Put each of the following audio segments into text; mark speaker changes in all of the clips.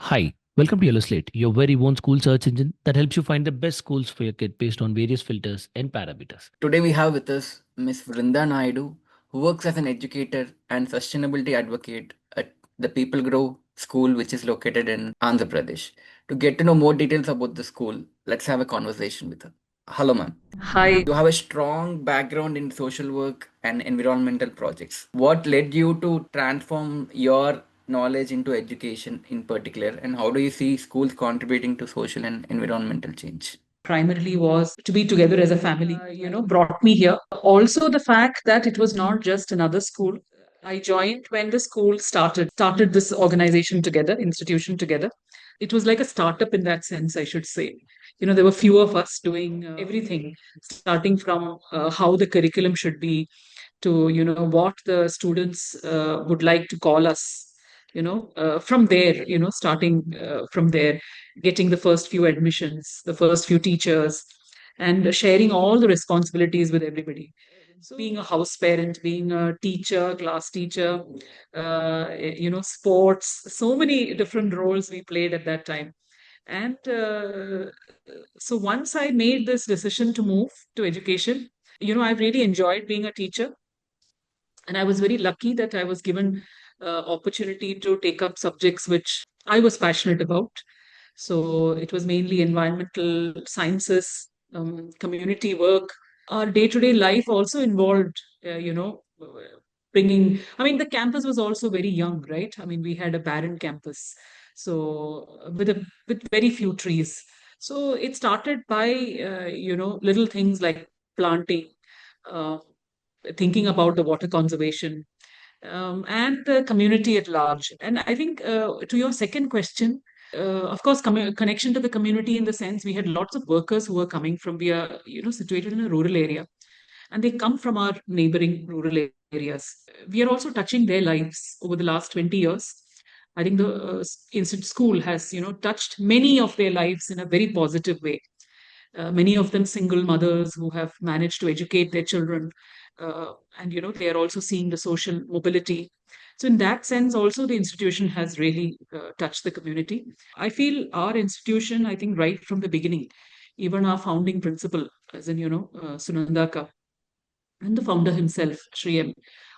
Speaker 1: Hi, welcome to Yellow Slate, your very own school search engine that helps you find the best schools for your kid based on various filters and parameters.
Speaker 2: Today we have with us Miss Vrinda Naidoo, who works as an educator and sustainability advocate at the Peepal Grove School, which is located in Andhra Pradesh. To get to know more details about the school, let's have a conversation with her. Hello, ma'am.
Speaker 3: Hi.
Speaker 2: You have a strong background in social work and environmental projects. What led you to transform your knowledge into education in particular, and how do you see schools contributing to social and environmental change?
Speaker 3: Primarily was to be together as a family, brought me here. Also, the fact that it was not just another school. I joined when the school started this organization together, institution together. It was like a startup in that sense, I should say. There were few of us doing everything, starting from how the curriculum should be to what the students would like to call us. From there, starting from there, getting the first few admissions, the first few teachers, and sharing all the responsibilities with everybody. So being a house parent, being a teacher, class teacher, sports, so many different roles we played at that time. And so once I made this decision to move to education, I really enjoyed being a teacher. And I was very lucky that I was given opportunity to take up subjects which I was passionate about. So it was mainly environmental sciences, community work. Our day-to-day life also involved, bringing. I mean, the campus was also very young, right? I mean, we had a barren campus, so with very few trees. So it started by little things like planting, uh, thinking about the water conservation, and the community at large. And I think to your second question, of course, connection to the community in the sense we had lots of workers who were coming from, we are, situated in a rural area, and they come from our neighboring rural areas. We are also touching their lives over the last 20 years. I think the Institute School has, touched many of their lives in a very positive way. Many of them single mothers who have managed to educate their children, and they are also seeing the social mobility. So in that sense also the institution has really touched the community. I feel our institution, I think right from the beginning, even our founding principal, as in Sunandaka, and the founder himself, Sri M.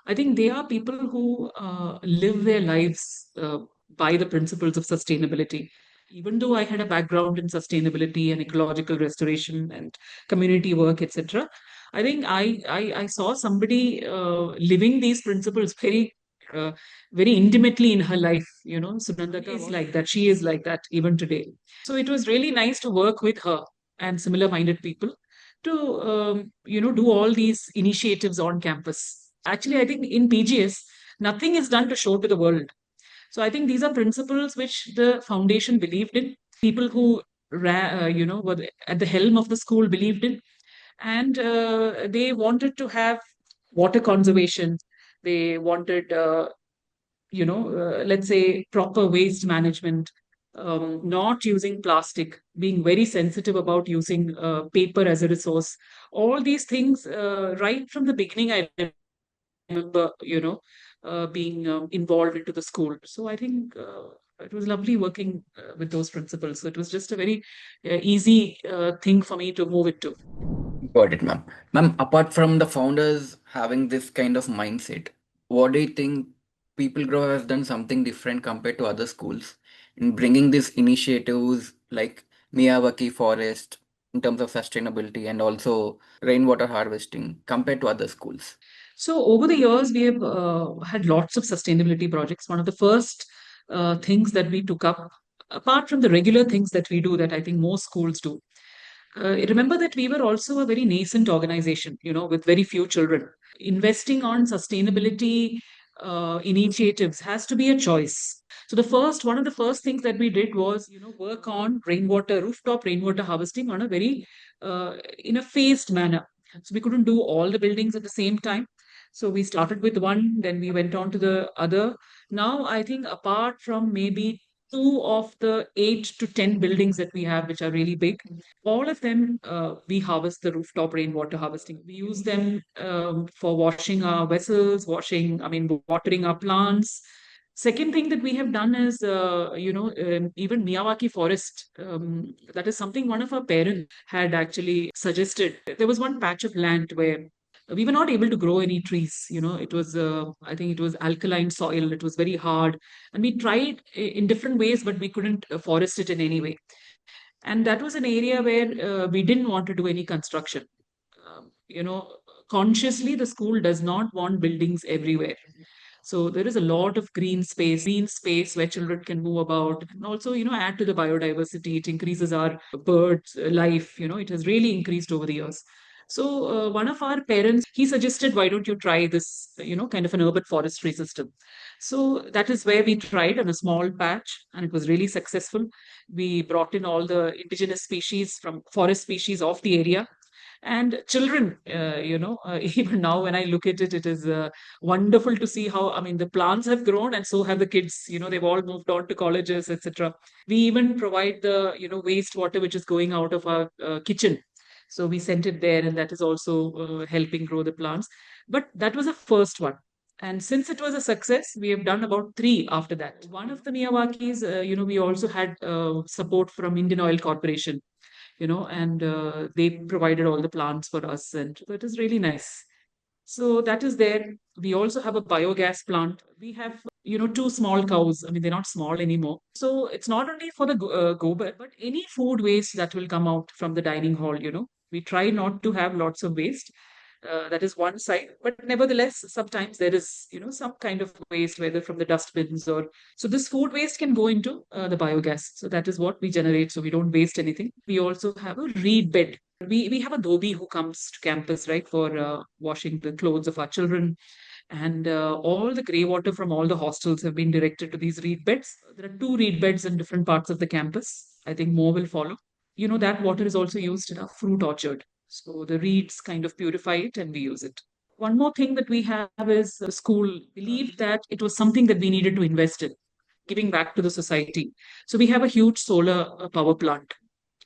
Speaker 3: I think they are people who live their lives by the principles of sustainability. Even though I had a background in sustainability and ecological restoration and community work, etc., I think I saw somebody living these principles uh, very intimately in her life. Sunandaka is like that. She is like that even today. So it was really nice to work with her and similar-minded people to do all these initiatives on campus. Actually, I think in PGS, nothing is done to show to the world. So I think these are principles which the foundation believed in. People who were at the helm of the school believed in, and they wanted to have water conservation. They wanted let's say proper waste management, not using plastic, being very sensitive about using paper as a resource. All these things, right from the beginning, I remember, being involved into the school. So I think it was lovely working with those principles. So it was just a very easy thing for me to move into.
Speaker 2: Got it, ma'am. Ma'am, apart from the founders having this kind of mindset, what do you think People Grow has done something different compared to other schools in bringing these initiatives like Miyawaki forest in terms of sustainability and also rainwater harvesting compared to other schools?
Speaker 3: So over the years, we have had lots of sustainability projects. One of the first things that we took up, apart from the regular things that we do, that I think most schools do. Remember that we were also a very nascent organization, with very few children. Investing on sustainability initiatives has to be a choice. So one of the first things that we did was, work on rooftop rainwater harvesting on a very, in a phased manner. So we couldn't do all the buildings at the same time. So we started with one, then we went on to the other. Now, I think apart from maybe two of the 8 to 10 buildings that we have, which are really big, all of them, we harvest the rooftop rainwater harvesting. We use them for washing our vessels, watering our plants. Second thing that we have done is, even Miyawaki forest. That is something one of our parents had actually suggested. There was one patch of land where we were not able to grow any trees. It was, I think it was alkaline soil. It was very hard. And we tried in different ways, but we couldn't forest it in any way. And that was an area where we didn't want to do any construction. Um, you know, Consciously, the school does not want buildings everywhere. So there is a lot of green space where children can move about, and also, add to the biodiversity. It increases our birds' life. It has really increased over the years. So one of our parents, he suggested, why don't you try this, kind of an urban forestry system? So that is where we tried on a small patch, and it was really successful. We brought in all the indigenous species from forest species of the area, and children, even now when I look at it, it is wonderful to see how, I mean, the plants have grown and so have the kids. They've all moved on to colleges, etc. We even provide the wastewater which is going out of our kitchen, so we sent it there, and that is also helping grow the plants. But that was a first one. And since it was a success, we have done about three after that. One of the Miyawakis, we also had support from Indian Oil Corporation, and they provided all the plants for us, and that is really nice. So that is there. We also have a biogas plant. We have, two small cows. I mean, they're not small anymore. So it's not only for the gobar, but any food waste that will come out from the dining hall. We try not to have lots of waste. That is one side, but nevertheless, sometimes there is, some kind of waste, whether from the dustbins or so. This food waste can go into the biogas. So that is what we generate. So we don't waste anything. We also have a reed bed. We have a dhobi who comes to campus, right, for washing the clothes of our children. And all the grey water from all the hostels have been directed to these reed beds. There are two reed beds in different parts of the campus. I think more will follow. That water is also used in a fruit orchard. So the reeds kind of purify it and we use it. One more thing that we have is the school believed that it was something that we needed to invest in, giving back to the society. So we have a huge solar power plant.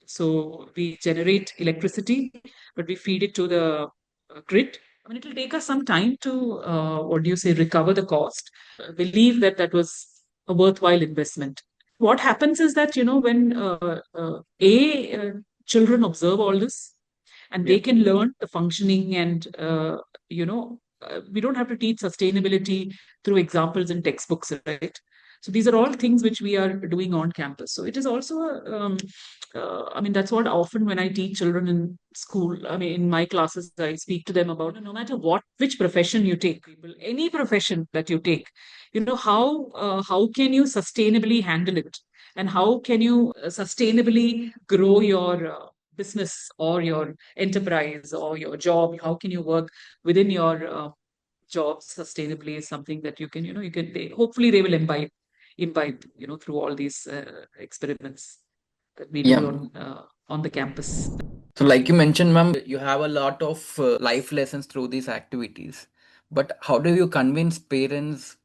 Speaker 3: So we generate electricity, but we feed it to the grid. I mean, it will take us some time to, what do you say, recover the cost. Believe that that was a worthwhile investment. What happens is that, when children observe all this, and
Speaker 2: Yeah.
Speaker 3: they can learn the functioning, and we don't have to teach sustainability through examples in textbooks, right? So these are all things which we are doing on campus. So it is also I mean, that's what often when I teach children in school, I mean, in my classes, I speak to them about, no matter which profession you take, people, any profession that you take, how can you sustainably handle it, and how can you sustainably grow your business or your enterprise or your job? How can you work within your job sustainably is something that you can, hopefully they will imbibe, through all these experiments that we do
Speaker 2: Yeah.
Speaker 3: on the campus.
Speaker 2: So, like you mentioned, ma'am, you have a lot of life lessons through these activities. But how do you convince parents?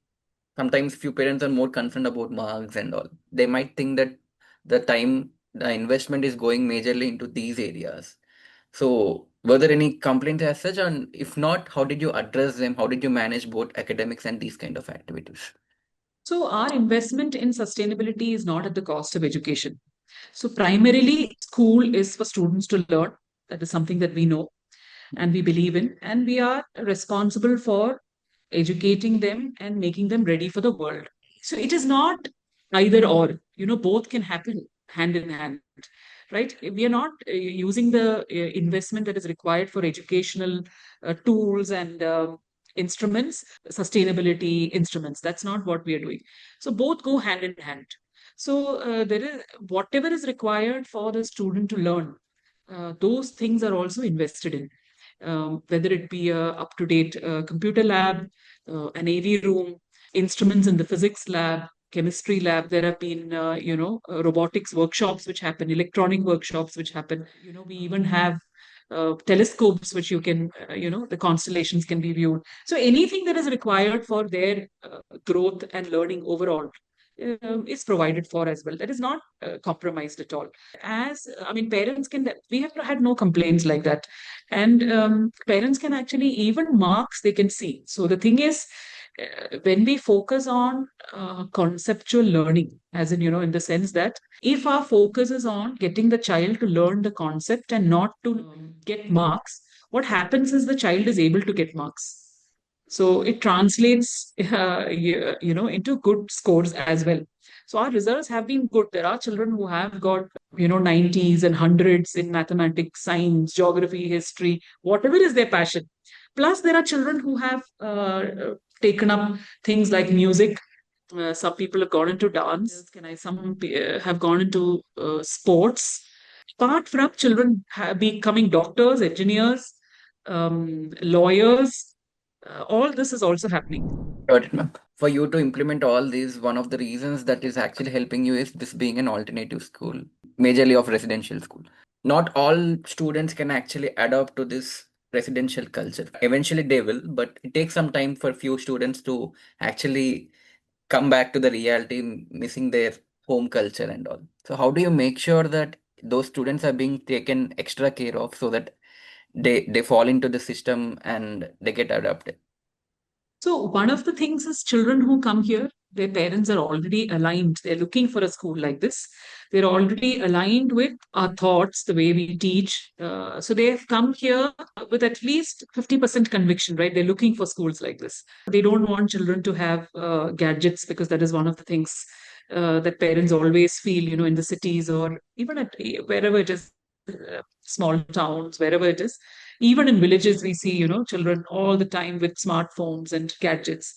Speaker 2: Sometimes few parents are more concerned about marks and all. They might think that the investment is going majorly into these areas. So, were there any complaints as such? And if not, how did you address them? How did you manage both academics and these kind of activities?
Speaker 3: So our investment in sustainability is not at the cost of education. So primarily, school is for students to learn. That is something that we know and we believe in, and we are responsible for educating them and making them ready for the world. So it is not either or, both can happen hand in hand, right? We are not using the investment that is required for educational tools and instruments, sustainability instruments. That's not what we are doing. So both go hand in hand. So there is whatever is required for the student to learn. Those things are also invested in, whether it be a up-to-date computer lab, an AV room, instruments in the physics lab, chemistry lab. There have been, robotics workshops which happen, electronic workshops which happen. We even have telescopes which you can, the constellations can be viewed. So anything that is required for their growth and learning overall is provided for as well. That is not compromised at all. As I mean, parents can. We have had no complaints like that, and parents can actually even marks they can see. So the thing is, when we focus on conceptual learning, as in, in the sense that if our focus is on getting the child to learn the concept and not to get marks, what happens is the child is able to get marks. So it translates, into good scores as well. So our results have been good. There are children who have got, 90s and hundreds in mathematics, science, geography, history, whatever is their passion. Plus, there are children who have taken up things like music. Some people have gone into dance. Some have gone into sports. Apart from children becoming doctors, engineers, lawyers, all this is also happening.
Speaker 2: Got it, ma'am. For you to implement all these, one of the reasons that is actually helping you is this being an alternative school, majorly of residential school. Not all students can actually adapt to this residential culture. Eventually they will, but it takes some time for few students to actually come back to the reality, missing their home culture and all. So how do you make sure that those students are being taken extra care of so that they fall into the system and they get adapted?
Speaker 3: So one of the things is children who come here, their parents are already aligned. They're looking for a school like this. They're already aligned with our thoughts, the way we teach. So they have come here with at least 50% conviction, right? They're looking for schools like this. They don't want children to have gadgets, because that is one of the things that parents always feel, in the cities or even at wherever it is, small towns, wherever it is. Even in villages, we see, children all the time with smartphones and gadgets.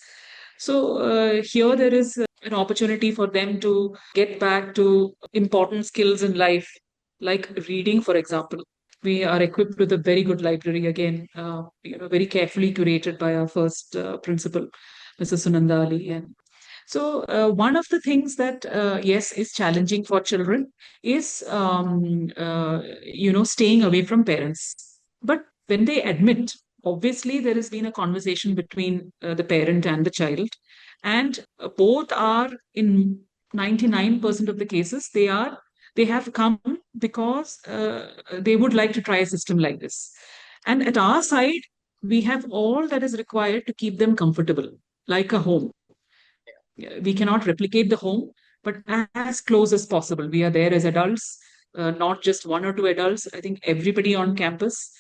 Speaker 3: So here there is an opportunity for them to get back to important skills in life, like reading, for example. We are equipped with a very good library, again, very carefully curated by our first principal, Mrs. Sunanda Ali. And so one of the things that, yes, is challenging for children is, staying away from parents. But when they admit, obviously there has been a conversation between the parent and the child, and both are, in 99% of the cases, they have come because they would like to try a system like this. And at our side, we have all that is required to keep them comfortable, like a home. We cannot replicate the home, but as close as possible. We are there as adults, not just one or two adults. I think everybody on campus,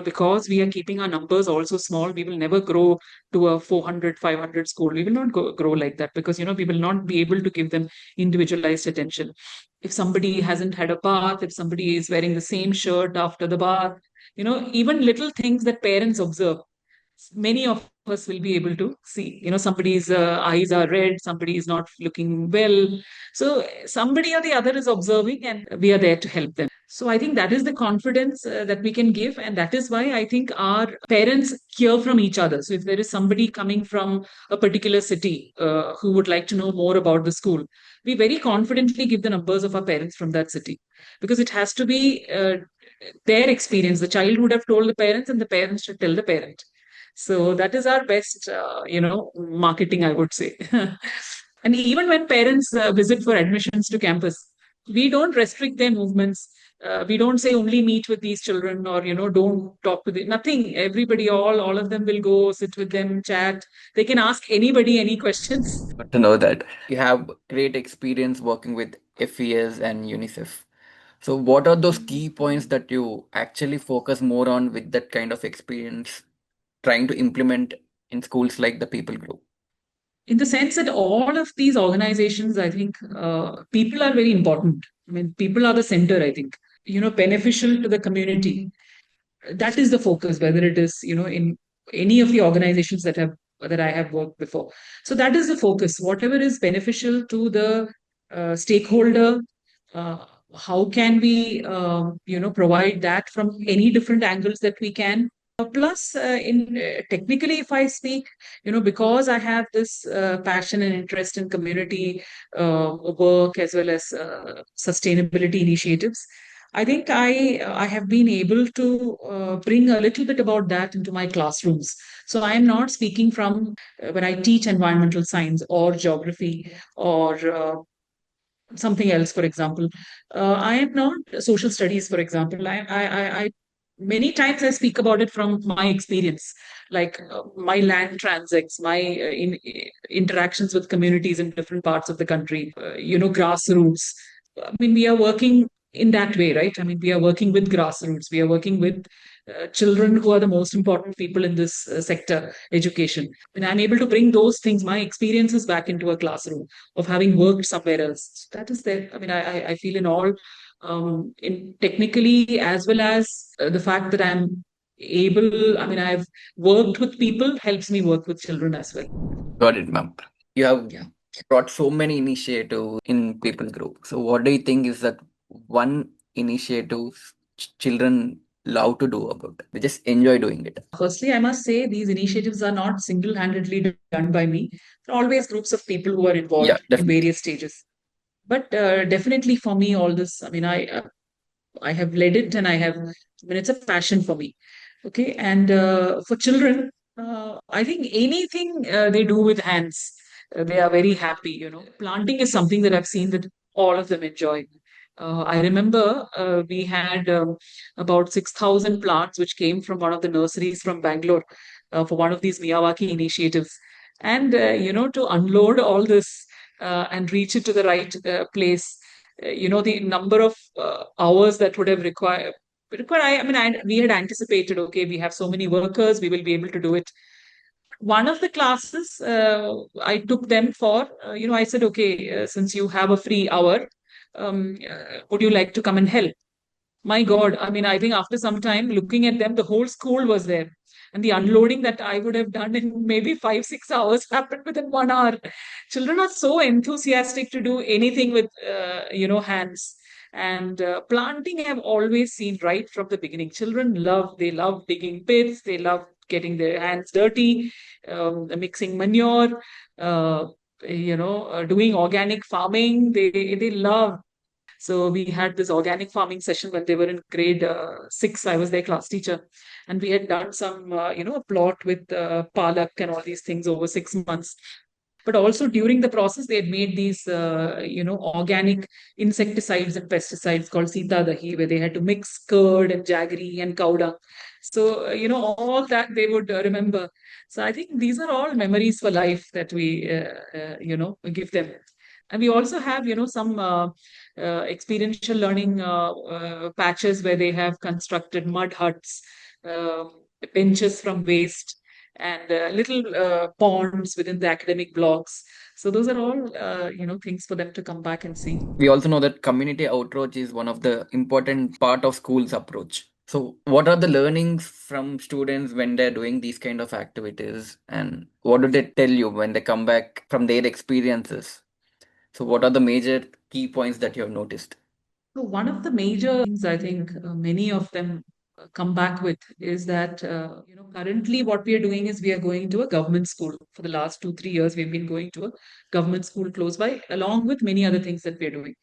Speaker 3: because we are keeping our numbers also small, we will never grow to a 400, 500 school. We will not grow like that, because, we will not be able to give them individualized attention. If somebody hasn't had a bath, if somebody is wearing the same shirt after the bath, even little things that parents observe, many of us will be able to see. Somebody's eyes are red, somebody is not looking well. So somebody or the other is observing, and we are there to help them. So I think that is the confidence that we can give. And that is why I think our parents hear from each other. So if there is somebody coming from a particular city who would like to know more about the school, we very confidently give the numbers of our parents from that city, because it has to be their experience. The child would have told the parents, and the parents should tell the parent. So that is our best, marketing, I would say. And even when parents visit for admissions to campus, we don't restrict their movements. We don't say only meet with these children, or, don't talk to them. Nothing. Everybody, all of them will go sit with them, chat. They can ask anybody any questions.
Speaker 2: Good to know that you have great experience working with FES and UNICEF. So what are those key points that you actually focus more on with that kind of experience trying to implement in schools like the People Group?
Speaker 3: In the sense that all of these organizations, I think people are very important. I mean, people are the center, I think, beneficial to the community. That is the focus, whether it is, in any of the organizations that I have worked before. So that is the focus. Whatever is beneficial to the stakeholder, uh, how can we, provide that from any different angles that we can. Plus, in technically, if I speak, because I have this passion and interest in community work, as well as sustainability initiatives, I think I have been able to bring a little bit about that into my classrooms. So I am not speaking from when I teach environmental science or geography or something else, for example. I am not social studies, for example. I Many times I speak about it from my experience, like my land transacts, my interactions with communities in different parts of the country, grassroots. I mean, we are working in that way, right? I mean, we are working with grassroots. We are working with children who are the most important people in this sector, education. And I'm able to bring those things, my experiences, back into a classroom of having worked somewhere else. That is there. I mean, I feel in all, in technically, as well as the fact that I'm able, I mean, I've worked with people helps me work with children as well.
Speaker 2: Got it, ma'am. You have
Speaker 3: Yeah.
Speaker 2: brought so many initiatives in People Group. So, what do you think is that one initiative children love to do about it? They just enjoy doing it.
Speaker 3: Firstly, I must say these initiatives are not single-handedly done by me. There are always groups of people who are
Speaker 2: Yeah,
Speaker 3: involved in
Speaker 2: definitely.
Speaker 3: various stages. But definitely for me, all this, I mean, I have led it, and I mean, it's a passion for me. Okay. And for children, I think anything they do with hands, they are very happy. Planting is something that I've seen that all of them enjoy. I remember we had about 6,000 plants which came from one of the nurseries from Bangalore for one of these Miyawaki initiatives. And, to unload all this and reach it to the right place, the number of hours that would have required, I mean, we had anticipated, okay, we have so many workers, we will be able to do it. One of the classes, I took them for, I said, okay, since you have a free hour, would you like to come and help? My God, I mean, I think after some time looking at them, the whole school was there. And the unloading that I would have done in maybe 5, 6 hours happened within 1 hour. Children are so enthusiastic to do anything with, hands. And planting, I've always seen right from the beginning. They love digging pits, they love getting their hands dirty, mixing manure, doing organic farming. They love. So we had this organic farming session when they were in grade 6. I was their class teacher, and we had done some, a plot with palak and all these things over 6 months. But also during the process, they had made these, organic insecticides and pesticides called Sita Dahi, where they had to mix curd and jaggery and cow dung. So, all that they would remember. So I think these are all memories for life that we, give them. And we also have, some experiential learning patches where they have constructed mud huts, benches from waste, and little ponds within the academic blocks. So those are all, things for them to come back and see.
Speaker 2: We also know that community outreach is one of the important part of school's approach. So, what are the learnings from students when they're doing these kind of activities, and what do they tell you when they come back from their experiences? So, what are the major key points that you have noticed?
Speaker 3: So one of the major things I think many of them come back with is that, currently what we are doing is we are going to a government school. For the last 2, 3 years, we've been going to a government school close by, along with many other things that we're doing.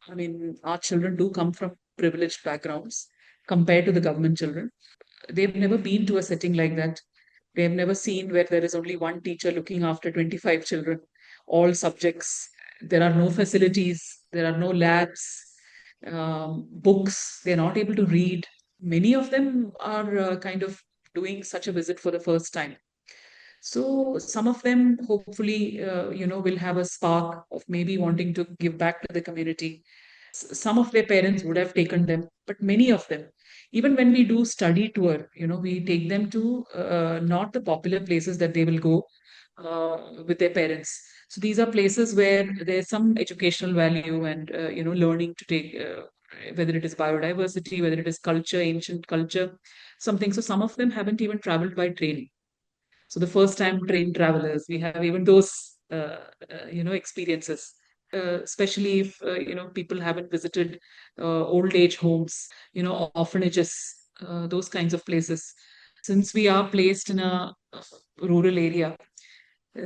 Speaker 3: I mean, our children do come from privileged backgrounds compared to the government children. They've never been to a setting like that. They've never seen where there is only one teacher looking after 25 children, all subjects. There are no facilities, there are no labs, books. They're not able to read. Many of them are kind of doing such a visit for the first time. So some of them hopefully, will have a spark of maybe wanting to give back to the community. Some of their parents would have taken them, but many of them, even when we do study tour, we take them to not the popular places that they will go with their parents. So these are places where there's some educational value and, learning to take, whether it is biodiversity, whether it is culture, ancient culture, something. So some of them haven't even traveled by train. So the first time train travelers, we have even those, experiences, especially if, people haven't visited old age homes, orphanages, those kinds of places. Since we are placed in a rural area,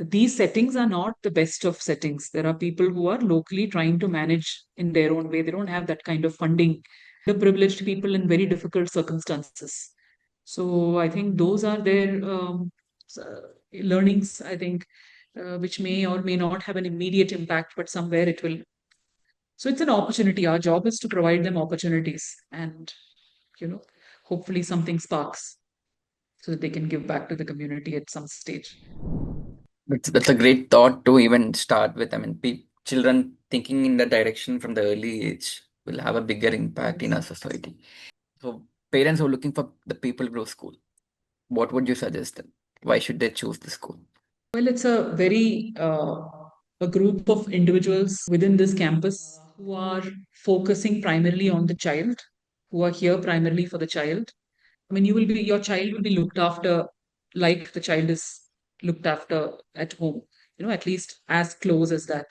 Speaker 3: these settings are not the best of settings. There are people who are locally trying to manage in their own way. They don't have that kind of funding. The privileged people in very difficult circumstances. So I think those are their learnings, I think, which may or may not have an immediate impact, but somewhere it will. So it's an opportunity. Our job is to provide them opportunities and, you know, hopefully something sparks so that they can give back to the community at some stage.
Speaker 2: That's a great thought to even start with. I mean, children thinking in that direction from the early age will have a bigger impact in our society. So, parents who are looking for the People Grow School, what would you suggest them? Why should they choose the school?
Speaker 3: Well, it's a group of individuals within this campus who are focusing primarily on the child, who are here primarily for the child. I mean, your child will be looked after like the child is looked after at home, at least as close as that.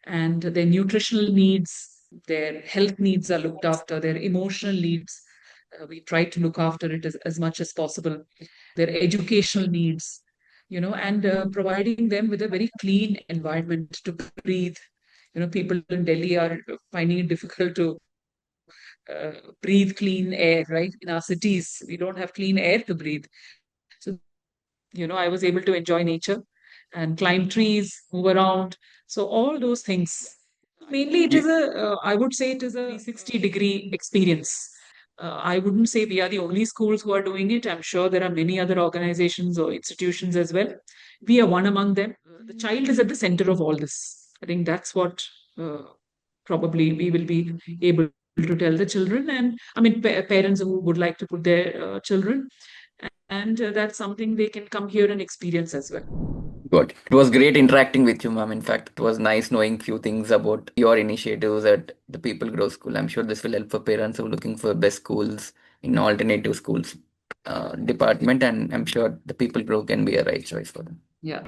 Speaker 3: And their nutritional needs, their health needs are looked after, their emotional needs, we try to look after it as much as possible, their educational needs, and providing them with a very clean environment to breathe. People in Delhi are finding it difficult to breathe clean air, right? In our cities, we don't have clean air to breathe. So, I was able to enjoy nature and climb trees, move around. So all those things. Mainly, I would say it is a 360-degree experience. I wouldn't say we are the only schools who are doing it. I'm sure there are many other organizations or institutions as well. We are one among them. The child is at the center of all this. I think that's what uh, probably we will be able to tell the children. And I mean, parents who would like to put their children, and that's something they can come here and experience as well.
Speaker 2: Good. It was great interacting with you, ma'am. In fact, it was nice knowing few things about your initiatives at the People Grow School. I'm sure this will help for parents who are looking for best schools in alternative schools department, and I'm sure the People Grow can be a right choice for them.
Speaker 3: Yeah.